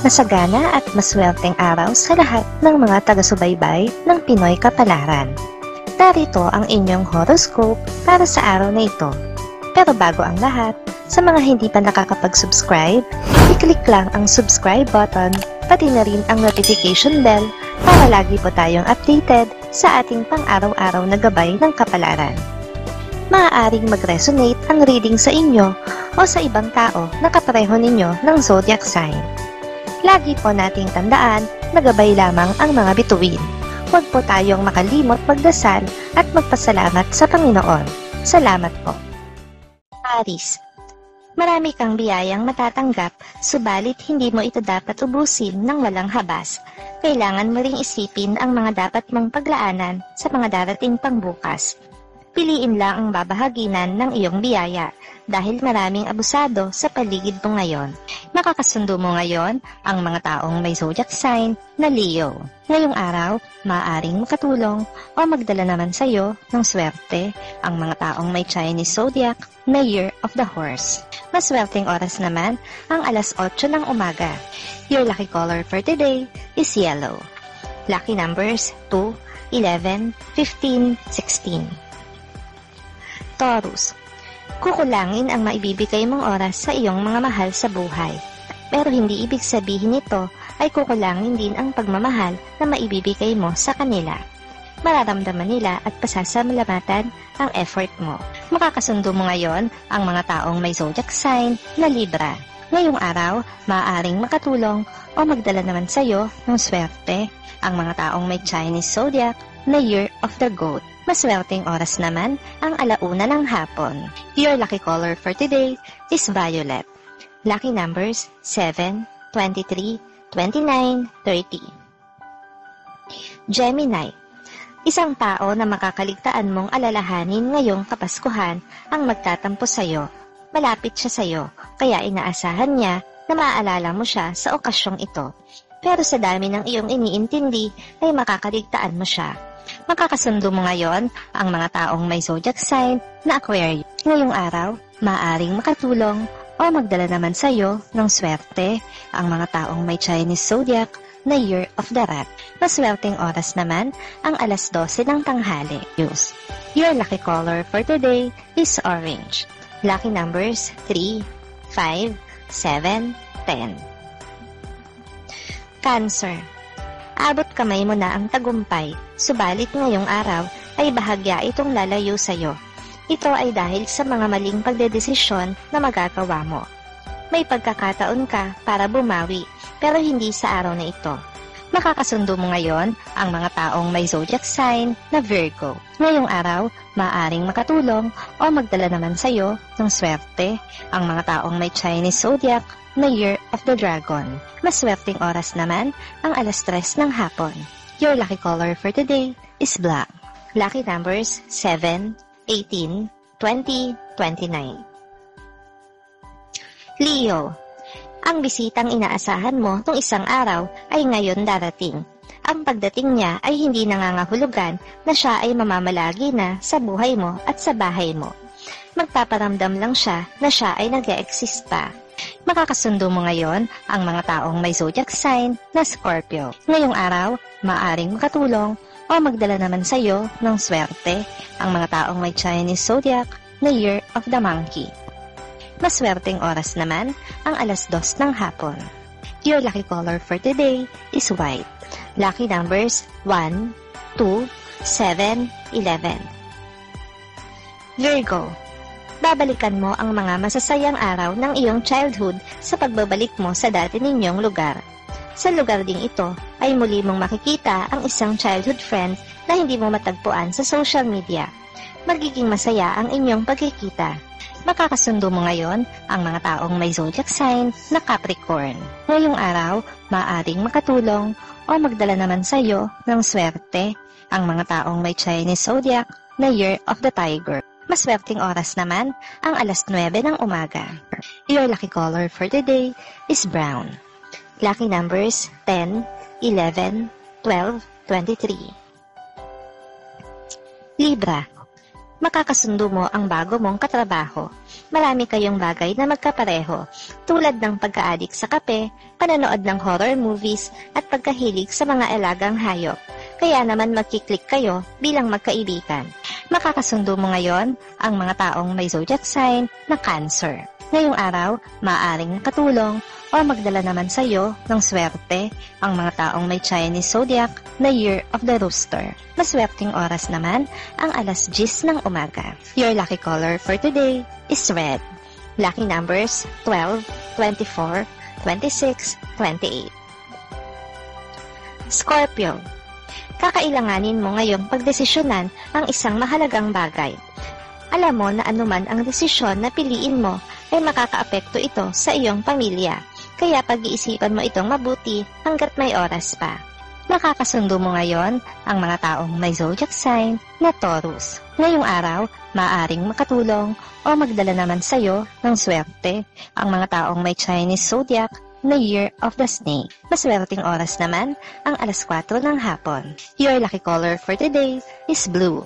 Masagana at maswerteng araw sa lahat ng mga taga-subaybay ng Pinoy Kapalaran. Narito ang inyong horoscope para sa araw na ito. Pero bago ang lahat, sa mga hindi pa nakakapag-subscribe, i-click lang ang subscribe button, pati na rin ang notification bell para lagi po tayong updated sa ating pang-araw-araw na gabay ng kapalaran. Maaaring mag-resonate ang reading sa inyo o sa ibang tao na kapareho ninyo ng zodiac sign. Lagi po nating tandaan na gabay lamang ang mga bituin. Huwag po tayong makalimot magdasal at magpasalamat sa Panginoon. Salamat po. Aries, marami kang biyayang matatanggap, subalit hindi mo ito dapat ubusin ng walang habas. Kailangan mo ring isipin ang mga dapat mong paglaanan sa mga darating pang bukas. Piliin lang ang babahaginan ng iyong biyaya dahil maraming abusado sa paligid mo ngayon. Makakasundo mo ngayon ang mga taong may zodiac sign na Leo. Ngayong araw, maaaring makatulong o magdala naman sa iyo ng swerte ang mga taong may Chinese zodiac na Year of the Horse. Maswerteng oras naman ang alas 8 ng umaga. Your lucky color for today is yellow. Lucky numbers 2, 11, 15, 16. Taurus, kukulangin ang maibibigay mong oras sa iyong mga mahal sa buhay. Pero hindi ibig sabihin nito ay kukulangin din ang pagmamahal na maibibigay mo sa kanila. Mararamdaman nila at pasasalamatan ang effort mo. Makakasundo mo ngayon ang mga taong may zodiac sign na Libra. Ngayong araw, maaaring makatulong o magdala naman sa iyo ng swerte ang mga taong may Chinese zodiac na Year of the Goat. Maswerteng oras naman ang alauna ng hapon. Your lucky color for today is violet. Lucky numbers 7, 23, 29, 30. Gemini, isang tao na makakaligtaan mong alalahanin ngayong Kapaskuhan ang magtatampo sa iyo. Malapit siya sa iyo, kaya inaasahan niya na maaalala mo siya sa okasyong ito. Pero sa dami ng iyong iniintindi ay makakaligtaan mo siya. Makakasundo mo ngayon ang mga taong may zodiac sign na Aquarius. Ngayong araw, maaaring makatulong o magdala naman sa iyo ng swerte ang mga taong may Chinese zodiac na Year of the Rat. Maswerteng oras naman ang alas 12 ng tanghali. Your lucky color for today is orange. Lucky numbers 3, 5, 7, 10. Cancer, abot kamay mo na ang tagumpay, subalit ngayong araw ay bahagya itong lalayo sa iyo. Ito ay dahil sa mga maling pagdedesisyon na magagawa mo. May pagkakataon ka para bumawi, pero hindi sa araw na ito. Makakasundo mo ngayon ang mga taong may zodiac sign na Virgo. Ngayong araw, maaaring makatulong o magdala naman sa iyo ng swerte ang mga taong may Chinese zodiac na Year of the Dragon. Maswerteng oras naman ang alas 3 ng hapon. Your lucky color for today is black. Lucky numbers 7, 18, 20, 29. Leo, ang bisitang inaasahan mo tung isang araw ay ngayon darating. Ang pagdating niya ay hindi nangangahulugan na siya ay mamamalagi na sa buhay mo at sa bahay mo. Magpaparamdam lang siya na siya ay nag-e-exist pa. Makakasundo mo ngayon ang mga taong may zodiac sign na Scorpio. Ngayong araw, maaaring makatulong o magdala naman sa iyo ng swerte ang mga taong may Chinese zodiac na Year of the Monkey. Maswerteng oras naman ang alas 2 ng hapon. Your lucky color for today is white. Lucky numbers 1, 2, 7, 11. Virgo, babalikan mo ang mga masasayang araw ng iyong childhood sa pagbabalik mo sa dati ninyong lugar. Sa lugar ding ito ay muli mong makikita ang isang childhood friend na hindi mo matagpuan sa social media. Magiging masaya ang inyong pagkikita. Makakasundo mo ngayon ang mga taong may zodiac sign na Capricorn. Ngayong araw, maaaring makatulong o magdala naman sa iyo ng swerte ang mga taong may Chinese zodiac na Year of the Tiger. Maswerteng oras naman ang alas 9 ng umaga. Your lucky color for today is brown. Lucky numbers 10, 11, 12, 23. Libra, makakasundo mo ang bago mong katrabaho. Marami kayong bagay na magkapareho, tulad ng pagka-addict sa kape, panonood ng horror movies, at pagkahilig sa mga alagang hayop. Kaya naman magkiklik kayo bilang magkaibigan. Makakasundo mo ngayon ang mga taong may zodiac sign na Cancer. Ngayong araw, maaaring katulong o magdala naman sa iyo ng swerte ang mga taong may Chinese zodiac na Year of the Rooster. Maswerteng oras naman ang alas 10 ng umaga. Your lucky color for today is red. Lucky numbers 12, 24, 26, 28. Scorpio. Kakailanganin mo ngayong pagdesisyonan ang isang mahalagang bagay. Alam mo na anuman ang desisyon na piliin mo ay makakaapekto ito sa iyong pamilya. Kaya pag-iisipan mo itong mabuti hanggat may oras pa. Makakasundo mo ngayon ang mga taong may zodiac sign na Taurus. Ngayong araw, maaaring makatulong o magdala naman sa iyo ng swerte ang mga taong may Chinese zodiac na Year of the Snake. Maswerteng oras naman ang alas 4 ng hapon. Your lucky color for today is blue.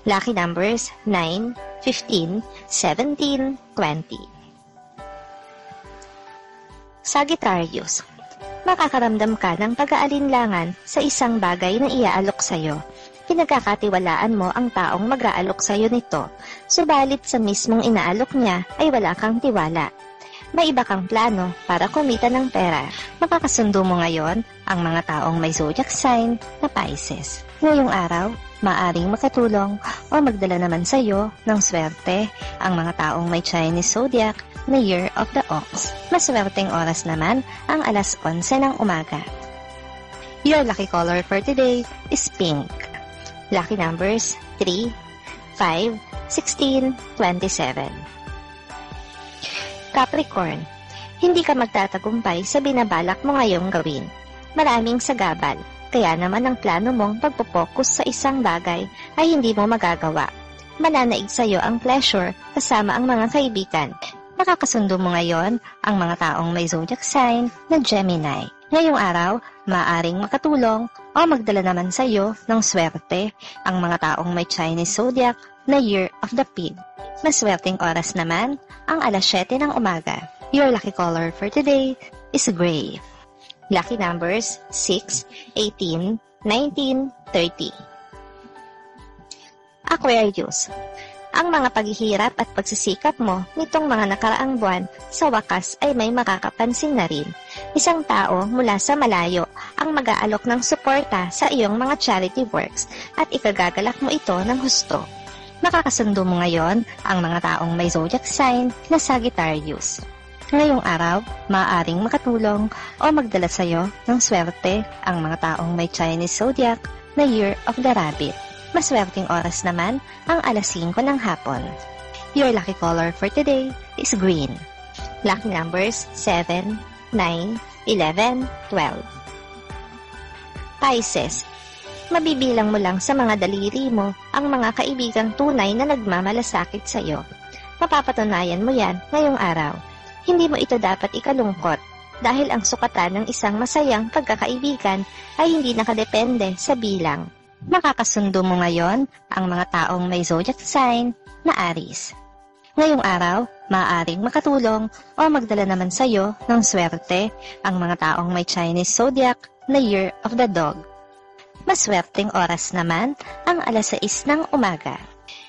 Lucky numbers 9, 15, 17, 20. Sagittarius. Makakaramdam ka ng pag-aalinlangan sa isang bagay na iaalok sa'yo. Pinagkakatiwalaan mo ang taong mag-aalok sa'yo nito, subalit sa mismong inaalok niya ay wala kang tiwala. May iba kang plano para kumita ng pera. Makakasundo mo ngayon ang mga taong may zodiac sign na Pisces. Ngayong araw, maaring makatulong o magdala naman sa iyo ng swerte ang mga taong may Chinese zodiac na Year of the Ox. Maswerteng oras naman ang alas 11 ng umaga. Your lucky color for today is pink. Lucky numbers 3, 5, 16, 27. Capricorn. Hindi ka magtatagumpay sa binabalak mo ngayong gawin. Maraming sagabal, kaya naman ang plano mong pagpopokus sa isang bagay ay hindi mo magagawa. Mananaig sa iyo ang pleasure kasama ang mga kaibigan. Nakakasundo mo ngayon ang mga taong may zodiac sign na Gemini. Ngayong araw, maaaring makatulong o magdala naman sa iyo ng swerte ang mga taong may Chinese zodiac na Year of the Pig. Maswerteng oras naman ang alas 7 ng umaga. Your lucky color for today is gray. Lucky numbers 6, 18, 19, 30. Aquarius. Ang mga paghihirap at pagsisikap mo nitong mga nakaraang buwan sa wakas ay may makakapansin na rin. Isang tao mula sa malayo ang mag-aalok ng suporta sa iyong mga charity works at ikagagalak mo ito ng husto. Makakasundo mo ngayon ang mga taong may zodiac sign na Sagittarius. Ngayong araw, maaaring makatulong o magdala sa iyo ng swerte ang mga taong may Chinese zodiac na Year of the Rabbit. Maswerteng oras naman ang alas 5 ng hapon. Your lucky color for today is green. Lucky numbers 7, 9, 11, 12. Pisces. Mabibilang mo lang sa mga daliri mo ang mga kaibigang tunay na nagmamalasakit sa iyo. Mapapatunayan mo yan ngayong araw. Hindi mo ito dapat ikalungkot dahil ang sukatan ng isang masayang pagkakaibigan ay hindi nakadepende sa bilang. Makakasundo mo ngayon ang mga taong may zodiac sign na Aries. Ngayong araw, maaaring makatulong o magdala naman sa iyo ng swerte ang mga taong may Chinese zodiac na Year of the Dog. Maswerteng oras naman ang alas 6 ng umaga.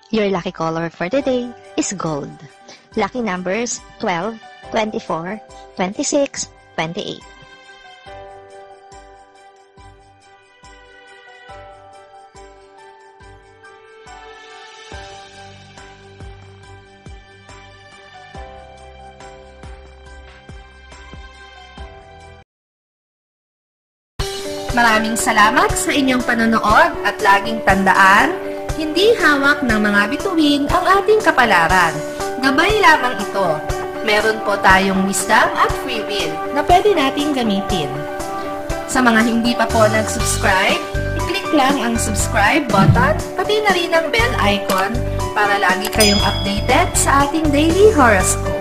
Your lucky color for today is gold. Lucky numbers 12, 24, 26, 28. Maraming salamat sa inyong panonood at laging tandaan, hindi hawak ng mga bituin ang ating kapalaran. Gabay lamang ito. Meron po tayong wisdom at free will na pwede nating gamitin. Sa mga hindi pa po nag-subscribe, i-click lang ang subscribe button, pati na rin ang bell icon para lagi kayong updated sa ating daily horoscope.